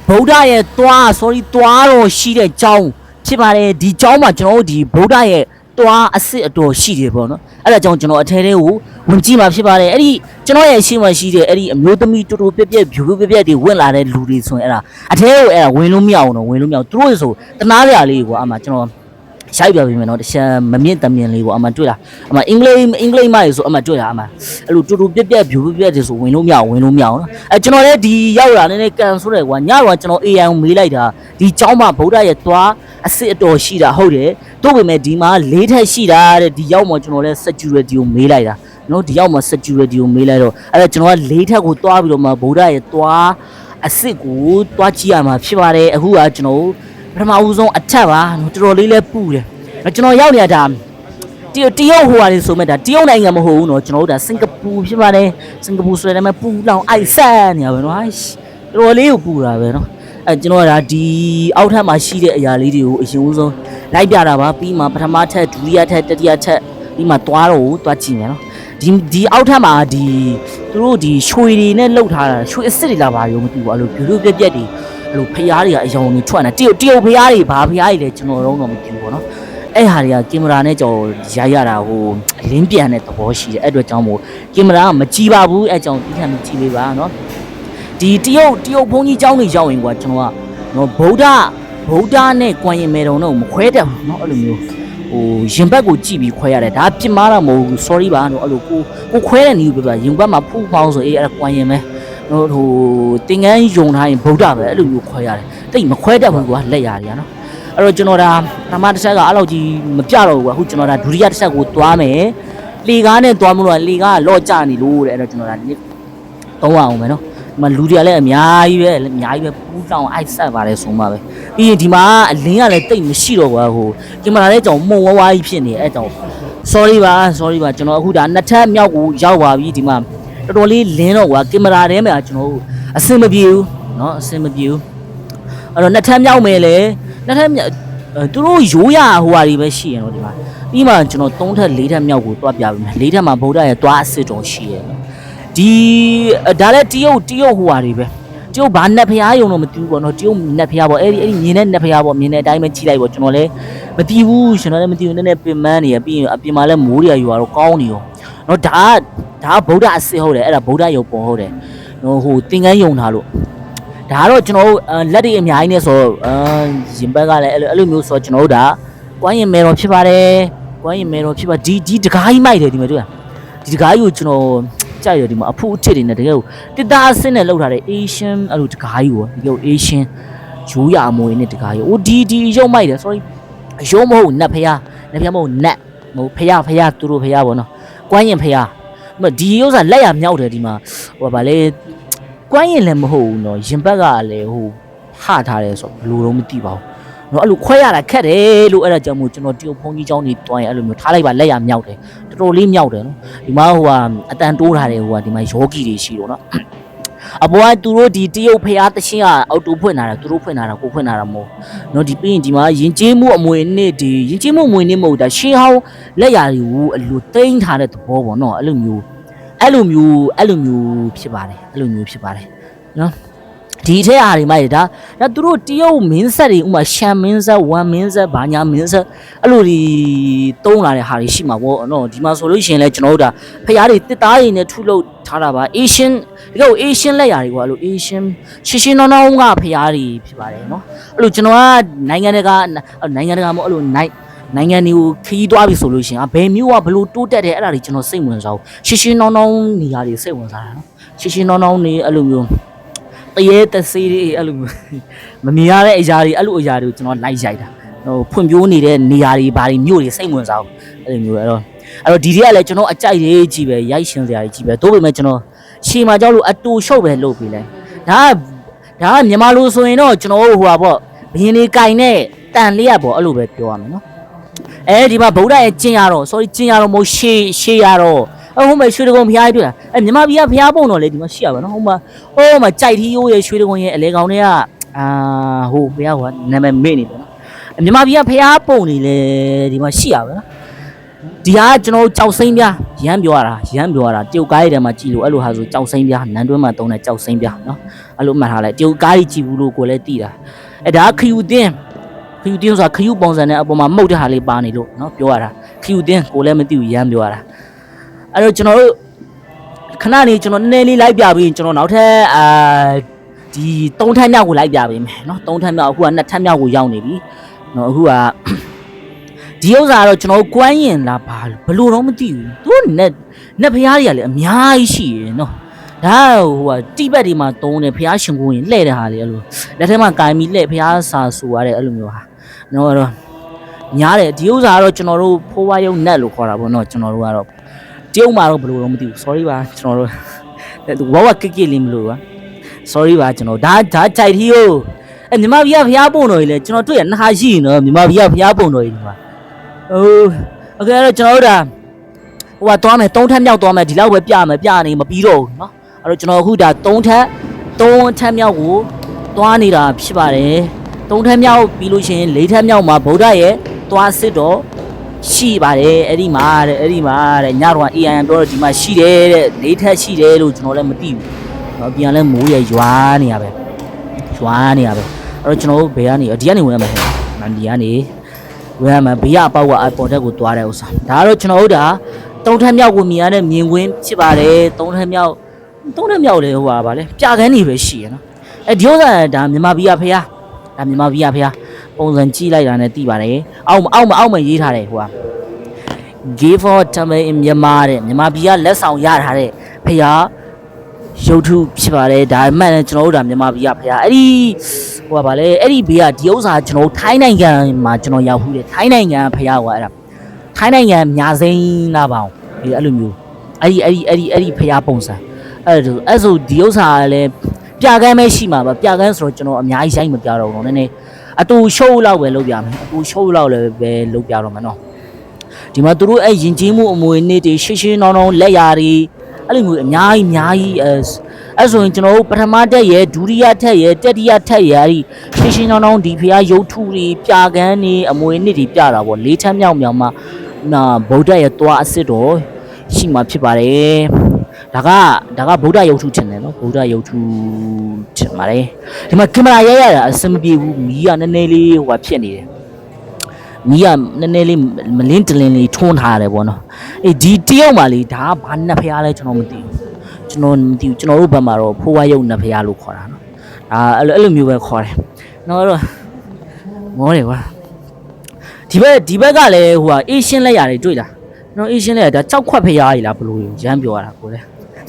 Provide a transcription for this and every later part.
ဗုဒ္ဓရဲ့သွား sorry သွားတော့ရှိတဲ့เจ้าဖြစ်ပါတယ်ဒီเจ้าမှာကျွန်တော်တို့ဒီဗုဒ္ဓရဲ့သွားအစစ်အတော်ရှိတယ်ပေါ့နော်အဲ့ဒါကြောင့်ကျွန်တော်အထဲထဲကိုဝင်ကြည့်မှာဖြစ်ပါတယ်အဲ့ဒီကျွန်တော်ရဲ့ရှေ့မှာရှိတဲ့အဲ့ဒီအမျိုးသမီးတူတူပြက်ပြက်ဖြူဖြူပြက်ပြက်တွေဝင်လာတဲ့လူတွေဆိုရင်အဲ့ဒါအထဲကိုအဲ့ဒါဝင်လို့မရအောင်တော့ဝင်လို့မရအောင်သူတို့ဆိုတနာစရာလေးကွာအမှကျွန်တော်ရိုက်ပြပေးမယ်နော်တခြားမမြင့်တမြင်လေးပေါ့အမှတွေ့လားအမှအင်္ဂလိပ်မရေဆိုအမှတွေ့လားအမှအဲ့လိုတူတူပြက်ပြက်ဖြူပြက်တွေဆိုဝင်လို့မရအောင်နော်အဲ့ကျွန်တော်လည်းဒီရောက်လာနေကန်ဆိုတယ်ကွာညတော့ကျွန်တော် AI ကိုမေးလိုက်တာဒီเจ้าမှာဗုဒ္ဓရဲ့သွားအစစ်အတော်ရှိတာဟုတ်တယ်တို့ပေမဲ့ဒီမှာ၄ထက်ရှိတာတဲ့ဒီရောက်မှကျွန်တော်လည်း security ကိုမေးလိုက်တာနော်ဒီရောက်မှ security ကိုမေးလိုက်တော့အဲ့ဒါကျွန်တော်က၄ထက်ကိုသွားပြီးတော့မှဗုဒ္ဓရဲ့သွားအစစ်ကိုသွားကြည့်ရမှာဖြစ်ပါတယ်အခုကကျွန်တော်ပထမဦးဆုံးအထက်ပါတော်တော်လေးလဲပူတယ်ကျွန်တော်ရောက်နေတာတရုတ်ဟိုဟာလေးဆိုမဲ့ဒါတရုတ်နိုင်ငံမဟုတ်ဘူးနော်ကျွန်တော်တို့ဒါစင်ကာပူဖြစ်ပါတယ်စင်ကာပူဆိုတဲ့မှာပူလောင်အိုက်ဆန်နေရပဲနော်တော်တော်လေးကိုပူတာပဲနော်အဲကျွန်တော်ကဒါဒီအောက်ထပ်မှာရှိတဲ့အရာလေးတွေကိုအရင်ဦးဆုံးလိုက်ပြတာပါပြီးမှပထမထက်ဒုတိယထက်တတိယထက်ပြီးမှသွားတော့သွားကြည့်မယ်နော်ဒီအောက်ထပ်မှာဒီသူတို့ဒီရွှေတွေနဲ့လှုပ်ထားတာရွှေအစ်စ်တွေလာပါရောမသိဘူးအဲ့လိုပြူပြက်ပြက်တွေအဲ့လိုဖျားတွေကအယောင်တွေထွက်နေတရုတ်ဖျားတွေဘာဖျားတွေလဲကျွန်တော်တော့မသိဘူးပေါ့နော်အဲ့ဟာတွေကကင်မရာနဲ့ကြော်ရိုက်ရတာဟိုလင်းပြန်တဲ့သဘောရှိတယ်အဲ့အတွက်ကြောင့်မို့ကင်မရာကမကြည့်ပါဘူးအဲ့ကြောင့်ဒီထက်မကြည့်ပေးပါနော်ဒီတရုတ်ဘုန်းကြီးကျောင်းတွေရောက်ရင်ကွာကျွန်တော်ကနော်ဗုဒ္ဓနဲ့ကွမ်ရင်မဲတော်တော့မခွဲတတ်ဘူးနော်အဲ့လိုမျိုးဟိုရင်ဘက်ကိုကြည့်ပြီးခွဲရတယ်ဒါပြစ်မှားတာမဟုတ်ဘူး sorry ပါနော်အဲ့လိုကိုခွဲတဲ့နည်းပြပါရင်ဘက်မှာဖူးပေါင်းဆိုအေးအဲ့ကွမ်ရင်မဲဟိုတင်ငန်းယုံထားရင်ဗုဒ္ဓပဲအဲ့လိုမျိုးခွဲရတယ်တိတ်မခွဲတတ်ဘူးကွာလက်ရတွေကနော်အဲ့တော့ကျွန်တော်ဒါပထမတစ်ချက်ကအဲ့လောက်ကြီးမပြတော့ဘူးကွာအခုကျွန်တော်ဒါဒုတိယတစ်ချက်ကိုသွားမယ်လေကားနဲ့သွားမလို့လေကားကလော့ကျနေလို့တဲ့အဲ့တော့ကျွန်တော်ဒါသုံးအောင်မယ်နော်ဒီမှာလူတွေကလည်းအများကြီးပဲပူးတောင်အိုက်ဆက်ပါတယ်ဆိုမှပဲပြီးရင်ဒီမှာအလင်းကလည်းတိတ်မရှိတော့ကွာဟိုကင်မရာလည်းကြောင်မှုံဝါးကြီးဖြစ်နေအဲ့ကြောင် sorry ပါကျွန်တော်အခုဒါနှစ်ထပ်မြောက်ကိုရောက်ပါပြီဒီမှာတော်တော်လေးလင်းတော့ကွာကင်မရာထဲမှာကျွန်တော်အဆင်မပြေဘူးเนาะအဆင်မပြေဘူးအဲ့တော့နှစ်ထပ်မြောက်မယ်လေနှစ်ထပ်သူတို့ရိုးရဟိုဟာတွေပဲရှိရတော့ဒီမှာပြီးမှကျွန်တော်3ထပ်4ထပ်မြောက်ကိုတွားပြပေးမယ်4ထပ်မှာဗုဒ္ဓရဲ့တွားအစစ်တော်ရှိရဒီဒါလည်းတရုတ်ဟိုဟာတွေပဲတရုတ်ဘာနတ်ဖျားယုံတော့မသိဘူးပေါ့နော်တရုတ်နတ်ဖျားပေါ့အဲ့ဒီမြင်တဲ့နတ်ဖျားပေါ့မြင်တဲ့အတိုင်းပဲကြည့်လိုက်ပေါ့ကျွန်တော်လည်းမသိဘူးကျွန်တော်လည်းမသိဘူးနည်းနည်းပင်မနေရပြီးရင်အပြင်မှာလည်းမိုးတွေရွာတော့ကောင်းနေရောနော်ဒါဗုဒ္ဓအစစ်ဟုတ်တယ်အဲ့ဒါဗုဒ္ဓယုံပေါ်ဟုတ်တယ်ဟိုသင်္ကန်းယုံထားလို့ဒါကတော့ကျွန်တော်တို့လက်တွေအများကြီးနဲ့ဆိုတော့ရင်ဘက်ကလည်းအဲ့လိုမျိုးဆိုတော့ကျွန်တော်တို့ဒါကွမ်းရင်မဲတော်ဖြစ်ပါတယ်ကွမ်းရင်မဲတော်ဖြစ်ပါဒီတကားကြီးမိုက်တယ်ဒီမှာတွေ့လားဒီတကားကြီးကိုကျွန်တော်ကြိုက်ရဒီမှာအဖူအထစ်တွေနဲ့တကယ်ကိုတစ်သားအဆင်းနဲ့လောက်ထားတဲ့ Asian အဲ့လိုတကားကြီးကိုတကယ်ကို Asian ရိုးရအမွေနဲ့တကားကြီးဟိုဒီရုပ်မိုက်တယ် sorry ရုပ်မဟုတ်နတ်ဖျားမဟုတ်နတ်ဟိုဖျားသူတို့ဖျားပေါ့နော်ကွမ်းရင်ဖျားဒီဥစ္စာလက်ရမြောက်တယ်ဒီမှာဟိုဗာလေကွမ်းရင်လည်းမဟုတ်ဘူးเนาะရင်ဘက်ကလည်းဟိုဟထားတယ်ဆိုဘယ်လိုတော့မသိပါဘူးเนาะအဲ့လိုခွဲရတာခက်တယ်လို့အဲ့ဒါကြောင့်မို့ကျွန်တော်တရုတ်ဘုန်းကြီးကျောင်းကြီးတွိုင်းအဲ့လိုမျိုးထားလိုက်ပါလက်ရမြောက်တယ်တော်တော်လေးမြောက်တယ်เนาะဒီမှာဟိုဟာအတန်တိုးထားတယ်ဟိုဟာဒီမှာယောဂီတွေရှိတော့เนาะအပေါ်ကသူတို့ဒီတရုတ်ဖျားတချင်းကအော်တိုဖွင့်လာတာသူတို့ဖွင့်လာတာကိုဖွင့်လာတာမဟုတ်เนาะဒီပြီးရင်ဒီမှာယဉ်ကျေးမှုအမွေနှစ်ဒီယဉ်ကျေးမှုအမွေနှစ်မဟုတ်တာရှေးဟောင်းလက်ရတွေကိုအလိုတိမ့်ထားတဲ့သဘောပေါ့เนาะအဲ့လိုမျိုးဖြစ်ပါတယ်နော်ဒီထဲအားတွေမိုက်ဒါသူတို့တရုတ်မင်းဆက်တွေဥမာရှမ်းမင်းဆက်ဝမ်မင်းဆက်ဘာညာမင်းဆက်အဲ့လိုဒီတုံးလာတဲ့ဟာတွေရှိမှာပေါ့နော်ဒီမှာဆိုလို့ရှိရင်လည်းကျွန်တော်တို့ဒါဖျားတွေတစ်သားတွေနဲ့ထုလုပ်ထားတာပါ Asian ဒီကော Asian လက်ရာတွေကွာအဲ့လို Asian ရှင်းနောင်းကဖျားတွေဖြစ်ပါတယ်နော်အဲ့လိုကျွန်တော်ကနိုင်ငံတကာမဟုတ်အဲ့လိုနိုင်ငံတွေကိုခရီးသွားပြီဆိုလို့ရှိရင်ဘယ်မျိုးကဘလို့တိုးတက်တယ်အဲ့ဒါတွေကျွန်တော်စိတ်ဝင်စားဘူးရှင်းနောင်းနေရာတွေစိတ်ဝင်စားတာနော်ရှင်းနောင်းနေအဲ့လိုမျိုးတရေတဆေးတွေအဲ့လိုမမြင်ရတဲ့အရာတွေအဲ့လိုအရာတွေကိုကျွန်တော်လိုက်ရိုက်တာဟိုဖွံ့ဖြိုးနေတဲ့နေရာတွေဘာတွေမြို့တွေစိတ်ဝင်စားဘူးအဲ့လိုမျိုးအဲ့တော့ဒီတွေကလည်းကျွန်တော်အကြိုက်ရေးကြီးပဲရိုက်ရှင်စရာကြီးပဲတိုးပေမဲ့ကျွန်တော်ရှေ့မှာကြောက်လို့အတူရှုပ်ပဲလုပ်ပေးလိုက်ဒါကမြန်မာလူဆိုရင်တော့ကျွန်တော်ဟိုဟာပေါ့ဘရင်လေးကင်နဲ့တန်လေးရပေါ့အဲ့လိုပဲပြောရမယ်နော်ဒီမှာဗုဒ္ဓရဲ့ကျင်ရတော့ sorry ကျင်ရတော့မဟုတ်ရှေးရတော့ဟိုမှာရွှေတကုံဖျားတွေ့တာမြန်မာပြည်ကဖျားပုံတော့လေဒီမှာရှိရပါနော်ဟိုမှာကြိုက်ထီးရိုးရဲ့ရွှေတကုံရဲ့အလဲကောင်တွေကဟိုဖျားကနာမည်မေ့နေတယ်နော်မြန်မာပြည်ကဖျားပုံနေလေဒီမှာရှိရပါနော် ဒီဟာကျွန်တော်ကြောက်စိမ့်ပြရမ်းပြောရတာတရုတ်ကားတွေထဲမှာကြည့်လို့အဲ့လိုဟာဆိုကြောက်စိမ့်ပြနန်းတွင်းမှာတုံးတဲ့ကြောက်စိမ့်ပြနော်အဲ့လိုမှတ်ထားလိုက်တရုတ်ကားကြီးကြည့်ဘူးလို့ကိုလည်းသိတာအဲ့ဒါခယူတင်းဆိုတာခယူပုံစံနဲ့အပေါ်မှာမှုတ်တဲ့ဟာလေးပါနေလို့နော်ပြောရတာခယူတင်းကိုလည်းမသိဘူးရမ်းပြောရတာအဲ့တော့ကျွန်တော်တို့ခဏနေကျွန်တော်နည်းနည်းလေးလိုက်ပြပြီးကျွန်တော်နောက်ထပ်ဒီ3ထပ်မြောက်ကိုလိုက်ပြပေးမယ်နော်3ထပ်မြောက်အခုက2ထပ်မြောက်ကိုရောက်နေပြီနော်အခုကဒီဥစ္စာတော့ကျွန်တော်ကွမ်းရင်လားဘာဘလို့တော့မသိဘူးသူနဲ့ဖျားတွေကလည်းအများကြီးရှိရယ်နော်ဒါဟိုတိဘက်တွေမှာတုံးတယ်ဖျားရှင်ကိုရင်လှဲ့တဲ့ဟာတွေအဲ့လိုလက်ထဲမှာကာမီလှဲ့ဖျားစာဆူရတဲ့အဲ့လိုမျိုးဟာနော်တော့ညားတယ်ဒီဥစ္စာကတော့ကျွန်တော်တို့ဖိုးဝါးရုံနက်လို့ခေါ်တာပေါ့နော်ကျွန်တော်တို့ကတော့တရုတ်မှာတော့ဘလို့တော့မသိဘူး sorry ပါကျွန်တော်တို့ဝါကိလေးမလို့ပါ sorry ပါကျွန်တော်ဒါကြိုက်ထီးကိုမြမဘီကဖျားပုံတော်ကြီးလေကျွန်တော်တွေ့ရနှာရှိနော်မြမဘီကဖျားပုံတော်ကြီးဒီမှာโอเคအဲ့တော့ကျွန်တော်တို့ဒါဟိုကသွားမယ်3ထပ်မြောက်သွားမယ်ဒီလောက်ပဲပြမယ်ပြနေမပြီးတော့ဘူးเนาะအဲ့တော့ကျွန်တော်အခုဒါ3ထပ်မြောက်ကိုသွားနေတာဖြစ်ပါတယ်3ထပ်မြောက်ပြီးလို့ရှိရင်4ထပ်မြောက်မှာဗုဒ္ဓရဲ့သွားစစ်တော့ရှိပါတယ်အဲ့ဒီမှာတဲ့ညတော့ AI ပြောတော့ဒီမှာရှိတယ်တဲ့4ထပ်ရှိတယ်လို့ကျွန်တော်လည်းမသိဘူးเนาะပြန်လဲမိုးရရွာနေရပဲအဲ့တော့ကျွန်တော်တို့ဘယ်ကနေဒီကနေဝင်ရမှာမန်ဒီကနေဝယ်မှာဘေးအပေါက်ကအပေါ်တက်ကိုသွားတဲ့ဥစ္စာဒါကတော့ကျွန်တော်တို့ဒါ3ထပ်မြောက်ကိုမြင်ရတဲ့မြင်ကွင်းဖြစ်ပါတယ်3ထပ်မြောက်လေဟိုပါလေပြကန်းနေပဲရှိရနော်ဒီဥစ္စာဒါမြန်မာပြည်ကဖះပုံစံကြည့်လိုက်တာနဲ့သိပါတယ်အောက်မှာရေးထားတယ်ဟိုက Give for Tamil in Myanmar တဲ့မြန်မာပြည်ကလက်ဆောင်ရထားတဲ့ဖះရုပ်ထုဖြစ်ပါတယ်ဒါမှန်တယ်ကျွန်တော်တို့ဒါမြန်မာပြည်ကဖះအဲ့ဒီဟိုပါလေအဲ့ဒီဘေးကဒီဥစ္စာကျွန်တော်ထိုင်းနိုင်ငံမှာကျွန်တော်ရောက်ဖူးတယ်ထိုင်းနိုင်ငံဖះကွာအဲ့ဒါထိုင်းနိုင်ငံမြာစိမ်းလာပါအောင်ဒီအဲ့လိုမျိုးအဲ့ဒီဖះပုံစံအဲ့ဆိုဒီဥစ္စာလည်းပြကန်းပဲရှိမှာပါပြကန်းဆိုတော့ကျွန်တော်အများကြီးဆိုင်မပြတော့ဘူးနော်နည်းနည်းအတူရှိုးလောက်ပဲလုပ်ပြမယ်အတူရှိုးလောက်လည်းပဲလုပ်ပြတော့မယ်နော်ဒီမှာသူတို့အဲ့ရင်ကျေးမှုအမွေနေ့တွေရှင်းနောင်းလက်ရာတွေအဲ့လိုမျိုးအများကြီးအဲ့ဆိုရင်ကျွန်တော်တို့ပထမတက်ရဲ့ဒုတိယထက်ရဲ့တတိယထက်ရဲ့အဲ့ဒီရှင်းနောင်းဒီဖះရုပ်ထုတွေပြကန်းတွေအမွေနေ့တွေပြတာပေါ့၄ချမ်းမြောက်မှာနာဗုဒ္ဓရဲ့သွားအစ်စ်တော်ရှိမှာဖြစ်ပါတယ်ဒါကဗုဒ္ဓရုပ်ထုထင်တယ်နော်ဗုဒ္ဓရုပ်ထုထင်ပါတယ်ဒီမှာကင်မရာရိုက်ရတာအဆင်မပြေဘူးမီးကနည်းနည်းလေးဟိုဖြစ်နေတယ်မီးကနည်းနည်းလေးမလင်းတလင်းလေးထွန်းထားရတယ်ပေါ့နော်ဒီတရုတ်မှာလေဒါကဘာနှစ်ဖျားလဲကျွန်တော်မသိဘူးကျွန်တော်တို့ဘက်မှာတော့ဖိုးဝါးရုပ်နှစ်ဖျားလို့ခေါ်တာနော်အဲ့လိုမျိုးပဲခေါ်တယ်နော်တော့ငေါတယ်ကွာဒီဘက်ကလည်းဟိုအေးရှင်းလက်ရတယ်တွေ့လားနော်အေးရှင်းလက်ရဒါကြောက်ခွက်ဖျားကြီးလားဘလို့ရမ်းပြောရတာကိုလေ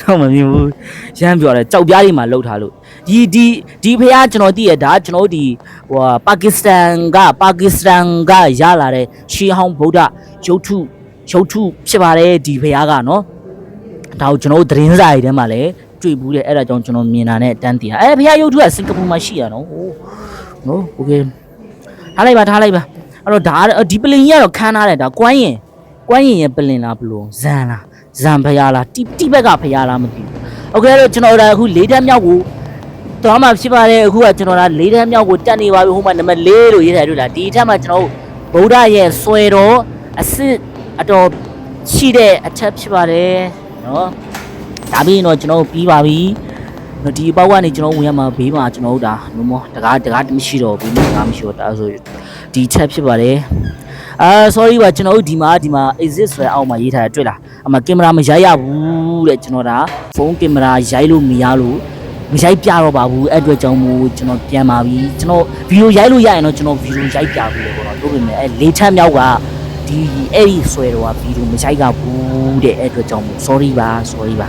တော့မမြင်ဘူးရမ်းပြောတယ်ကြောက်ပြားတွေမှာလှုပ်ထားလို့ဒီဖျားကျွန်တော်သိရဒါကျွန်တော်ဒီဟိုပါကစ္စတန်ကရလာတဲ့ရှီဟောင်းဗုဒ္ဓရုပ်ထုဖြစ်ပါတယ်ဒီဖျားကနော်ဒါကိုကျွန်တော်သတင်းစာတွေထဲမှာလည်းတွေ့ဘူးတယ်အဲ့ဒါကြောင့်ကျွန်တော်မြင်တာနဲ့တန်းတည်တာဖျားရုပ်ထုကစင်ကာပူမှာရှိရနော်နော်โอเคထားလိုက်ပါအဲ့တော့ဒါဒီပလင်ကြီးကတော့ခန်းထားတယ်ဒါကွမ်းရင်ရဲ့ပလင်လားဘလို့ဇန်ဖျားလားတိဘက်ကဖျားလားမသိဘူးโอเคအဲ့တော့ကျွန်တော်ဒါအခု၄ထပ်မြောက်ကိုသွားမှဖြစ်ပါတယ်အခုကကျွန်တော်ဒါ၄ထပ်မြောက်ကိုတက်နေပါပြီဟိုမှာနံပါတ်4လို့ရေးထားတွေ့လားဒီထပ်မှာကျွန်တော်ဗုဒ္ဓရဲ့ဆွဲတော်အစစ်အတော်ရှိတဲ့အထက်ဖြစ်ပါတယ်နော်ဒါပြီးရင်တော့ကျွန်တော်ပြီးပါပြီဒီအပေါက်ကနေကျွန်တော်ဝင်ရမှာဘေးမှာကျွန်တော်တို့ဒါလုံးမတကားမရှိတော့ဘူးတကားမရှိတော့ဒါဆိုဒီချက်ဖြစ်ပါတယ်sorry ပါကျွန်တော်တို့ဒီမှာ exit ဆိုတဲ့အောက်မှာရေးထားတာတွေ့လားအမကင်မရာမရိုက်ရဘူးတဲ့ကျွန်တော်ဒါဖုန်းကင်မရာရိုက်လို့မရိုက်ပြတော့ပါဘူးအဲ့အတွက်ကြောင့်မို့ကျွန်တော်ပြန်ပါပြီကျွန်တော်ဗီဒီယိုရိုက်လို့ရရင်တော့ကျွန်တော်ဗီဒီယိုရိုက်ပြဘူးလေပေါ့နော်တို့ပြင်မဲ့၄ထပ်မြောက်ကဒီအဲ့ဒီဆွဲတော့ဗီဒီယိုမရိုက်ကဘူးတဲ့အဲ့အတွက်ကြောင့်မို့ sorry ပါ